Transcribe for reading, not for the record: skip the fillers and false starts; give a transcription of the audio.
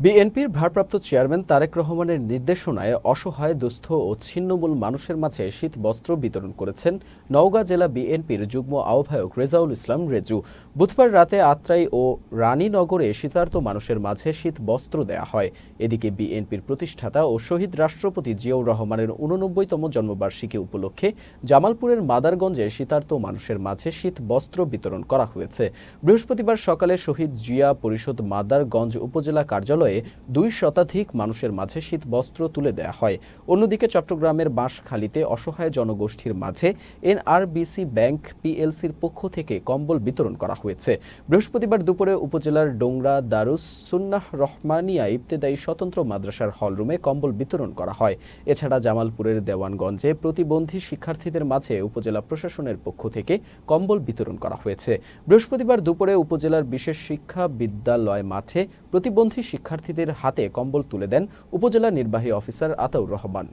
বিএনপির ভারপ্রাপ্ত চেয়ারম্যান তারেক রহমানের নির্দেশনায় অসহায় দুস্থ ও ছিন্নমূল মানুষের মাঝে শীত বস্ত্র বিতরণ করেছেন নওগাঁ জেলা বিএনপির যুগ্ম আহ্বায়ক রেজাউল ইসলাম রেজু। বুধবার রাতে আত্রাই ও রানীনগরে শীতার্ত মানুষের মাঝে শীত বস্ত্র দেয়া হয়। এদিকে বিএনপির প্রতিষ্ঠাতা ও শহীদ রাষ্ট্রপতি জিয়াউর রহমানের ৮৯তম জন্মবার্ষিকী উপলক্ষে জামালপুরের মাদারগঞ্জে শীতার্ত মানুষের মাঝে শীত বস্ত্র বিতরণ করা হয়েছে। বৃহস্পতিবার সকালে শহীদ জিয়া পরিষদ মাদারগঞ্জ উপজেলা কার্যালয়ে ২ শতাধিক মানুষের মাঝে শীত বস্ত্র তুলে দেয়া হয়। অন্যদিকে চট্টগ্রামের বাঁশখালীতে অসহায় জনগোষ্ঠীর মাঝে এনআরবিসি ব্যাংক পিএলসির পক্ষ থেকে কম্বল বিতরণ করা হয়েছে। বৃহস্পতিবার দুপুরে উপজেলার ডোংরা দারুস সুন্নাহ রহমানিয়া ইবতেদায়ী স্বতন্ত্র মাদ্রাসার হলরুমে কম্বল বিতরণ করা হয়। এছাড়া জামালপুরের দেওয়ানগঞ্জে প্রতিবন্ধী শিক্ষার্থীদের মাঝে উপজেলা প্রশাসনের পক্ষ থেকে কম্বল বিতরণ করা হয়েছে। বৃহস্পতিবার দুপুরে উপজেলার বিশেষ শিক্ষা বিদ্যালয় মাঠে প্রতিবন্ধী শিক্ষার্থীদের হাতে কম্বল তুলে দেন উপজেলা নির্বাহী অফিসার আতাউর রহমান।